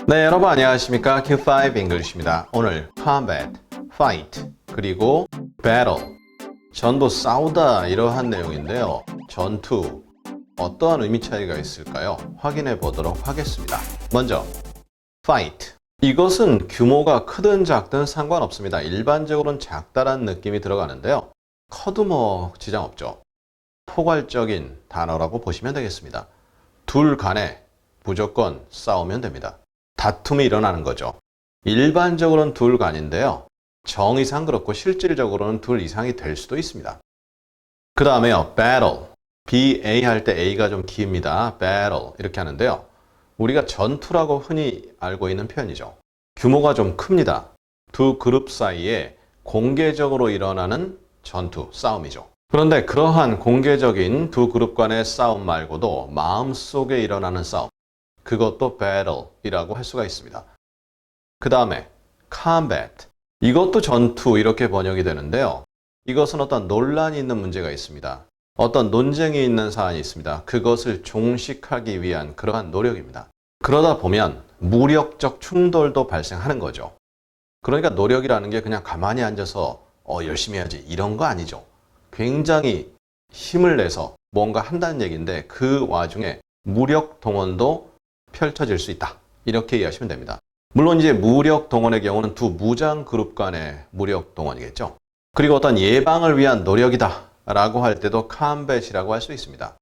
네, 여러분 안녕하십니까? Q5 English입니다. 오늘 combat, fight, 그리고 battle, 전부 싸우다 이러한 내용인데요. 전투, 어떠한 의미 차이가 있을까요? 확인해 보도록 하겠습니다. 먼저, fight. 이것은 규모가 크든 작든 상관없습니다. 일반적으로는 작다란 느낌이 들어가는데요. 커도 뭐 지장 없죠. 포괄적인 단어라고 보시면 되겠습니다. 둘 간에 무조건 싸우면 됩니다. 다툼이 일어나는 거죠. 일반적으로는 둘 간인데요. 정의상 그렇고 실질적으로는 둘 이상이 될 수도 있습니다. 그 다음에요. battle. BA 할 때 A가 좀 깁니다. battle 이렇게 하는데요. 우리가 전투라고 흔히 알고 있는 표현이죠. 규모가 좀 큽니다. 두 그룹 사이에 공개적으로 일어나는 전투, 싸움이죠. 그런데 그러한 공개적인 두 그룹 간의 싸움 말고도 마음속에 일어나는 싸움, 그것도 battle이라고 할 수가 있습니다. 그 다음에 combat. 이것도 전투 이렇게 번역이 되는데요. 이것은 어떤 논란이 있는 문제가 있습니다. 어떤 논쟁이 있는 사안이 있습니다. 그것을 종식하기 위한 그러한 노력입니다. 그러다 보면 무력적 충돌도 발생하는 거죠. 그러니까 노력이라는 게 그냥 가만히 앉아서 열심히 해야지 이런 거 아니죠. 굉장히 힘을 내서 뭔가 한다는 얘기인데 그 와중에 무력 동원도 펼쳐질 수 있다. 이렇게 이해하시면 됩니다. 물론 이제 무력 동원의 경우는 두 무장 그룹 간의 무력 동원이겠죠. 그리고 어떤 예방을 위한 노력이다 라고 할 때도 combat이라고 할 수 있습니다.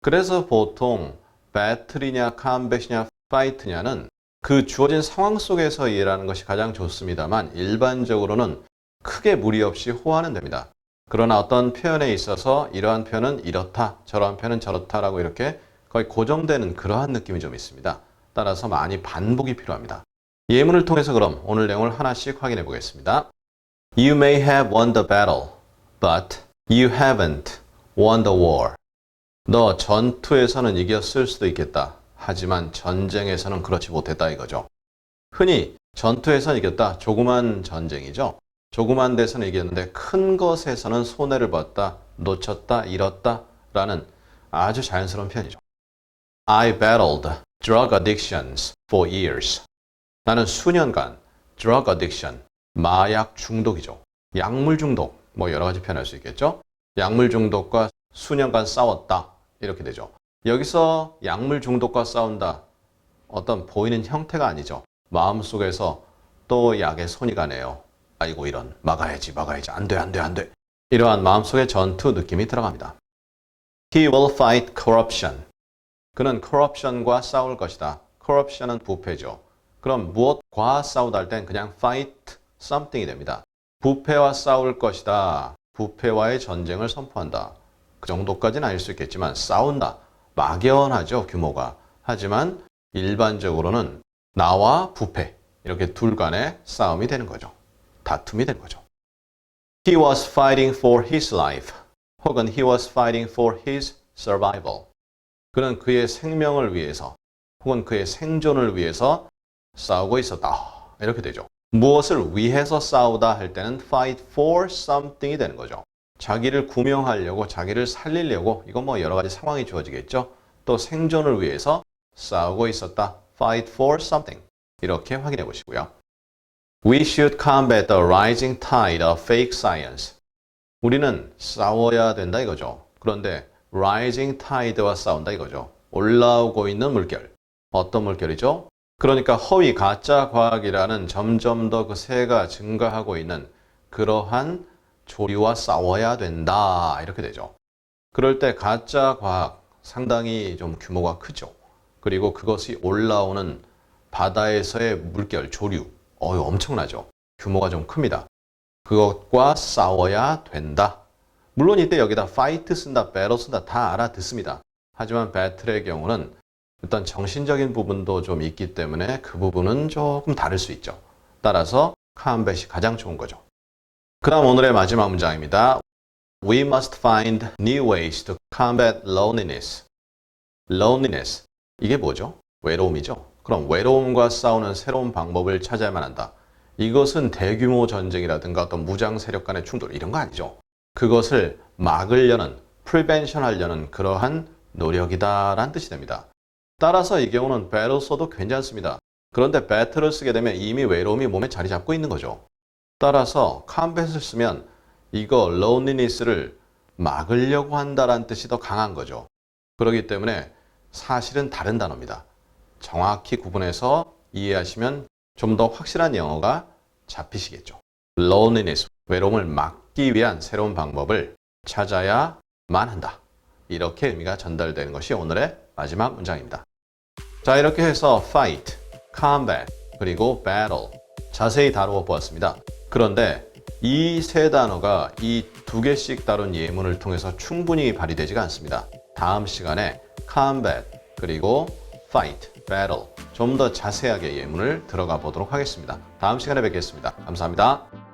그래서 보통 battle이냐 combat이냐 fight냐는 그 주어진 상황 속에서 이해하는 것이 가장 좋습니다만 일반적으로는 크게 무리 없이 호하는 됩니다. 그러나 어떤 표현에 있어서 이러한 표현은 이렇다, 저러한 표현은 저렇다라고 이렇게 거의 고정되는 그러한 느낌이 좀 있습니다. 따라서 많이 반복이 필요합니다. 예문을 통해서 그럼 오늘 내용을 하나씩 확인해 보겠습니다. You may have won the battle, but you haven't won the war. 너 전투에서는 이겼을 수도 있겠다. 하지만 전쟁에서는 그렇지 못했다 이거죠. 흔히 전투에서는 이겼다. 조그만 전쟁이죠. 조그만 데서는 이겼는데 큰 것에서는 손해를 봤다, 놓쳤다, 잃었다 라는 아주 자연스러운 표현이죠. I battled drug addictions for years. 나는 수년간 drug addiction, 마약 중독이죠. 약물 중독, 뭐 여러 가지 표현할 수 있겠죠. 약물 중독과 수년간 싸웠다. 이렇게 되죠. 여기서 약물 중독과 싸운다. 어떤 보이는 형태가 아니죠. 마음속에서 또 약에 손이 가네요. 아이고 이런 막아야지 안 돼. 이러한 마음속의 전투 느낌이 들어갑니다. He will fight corruption. 그는 corruption과 싸울 것이다. corruption은 부패죠. 그럼 무엇과 싸우다 할 땐 그냥 fight something이 됩니다. 부패와 싸울 것이다. 부패와의 전쟁을 선포한다. 그 정도까지는 아닐 수 있겠지만 싸운다. 막연하죠, 규모가. 하지만 일반적으로는 나와 부패 이렇게 둘 간의 싸움이 되는 거죠. 다툼이 되는 거죠. He was fighting for his life. 혹은 he was fighting for his survival. 그는 그의 생명을 위해서 혹은 그의 생존을 위해서 싸우고 있었다. 이렇게 되죠. 무엇을 위해서 싸우다 할 때는 fight for something이 되는 거죠. 자기를 구명하려고, 자기를 살리려고, 이건 뭐 여러 가지 상황이 주어지겠죠. 또 생존을 위해서 싸우고 있었다. fight for something. 이렇게 확인해 보시고요. We should combat the rising tide of fake science. 우리는 싸워야 된다 이거죠. 그런데 rising tide와 싸운다 이거죠. 올라오고 있는 물결. 어떤 물결이죠? 그러니까 허위 가짜 과학이라는 점점 더 그 세가 증가하고 있는 그러한 조류와 싸워야 된다. 이렇게 되죠. 그럴 때 가짜 과학 상당히 좀 규모가 크죠. 그리고 그것이 올라오는 바다에서의 물결, 조류. 엄청나죠. 규모가 좀 큽니다. 그것과 싸워야 된다. 물론 이때 여기다 fight 쓴다, battle 쓴다 다 알아듣습니다. 하지만 battle의 경우는 일단 정신적인 부분도 좀 있기 때문에 그 부분은 조금 다를 수 있죠. 따라서 combat이 가장 좋은 거죠. 그 다음 오늘의 마지막 문장입니다. We must find new ways to combat loneliness. loneliness. 이게 뭐죠? 외로움이죠. 그럼 외로움과 싸우는 새로운 방법을 찾아야만 한다. 이것은 대규모 전쟁이라든가 어떤 무장 세력 간의 충돌 이런 거 아니죠. 그것을 막으려는, prevention 하려는 그러한 노력이다라는 뜻이 됩니다. 따라서 이 경우는 battle 써도 괜찮습니다. 그런데 battle을 쓰게 되면 이미 외로움이 몸에 자리 잡고 있는 거죠. 따라서 combat을 쓰면 이거 loneliness를 막으려고 한다라는 뜻이 더 강한 거죠. 그렇기 때문에 사실은 다른 단어입니다. 정확히 구분해서 이해하시면 좀 더 확실한 영어가 잡히시겠죠. loneliness, 외로움을 막기 위한 새로운 방법을 찾아야만 한다. 이렇게 의미가 전달되는 것이 오늘의 마지막 문장입니다. 자, 이렇게 해서 fight, combat, 그리고 battle 자세히 다루어 보았습니다. 그런데 이 세 단어가 이 두 개씩 다룬 예문을 통해서 충분히 발휘되지가 않습니다. 다음 시간에 combat, 그리고 fight, battle 좀 더 자세하게 예문을 들어가 보도록 하겠습니다. 다음 시간에 뵙겠습니다. 감사합니다.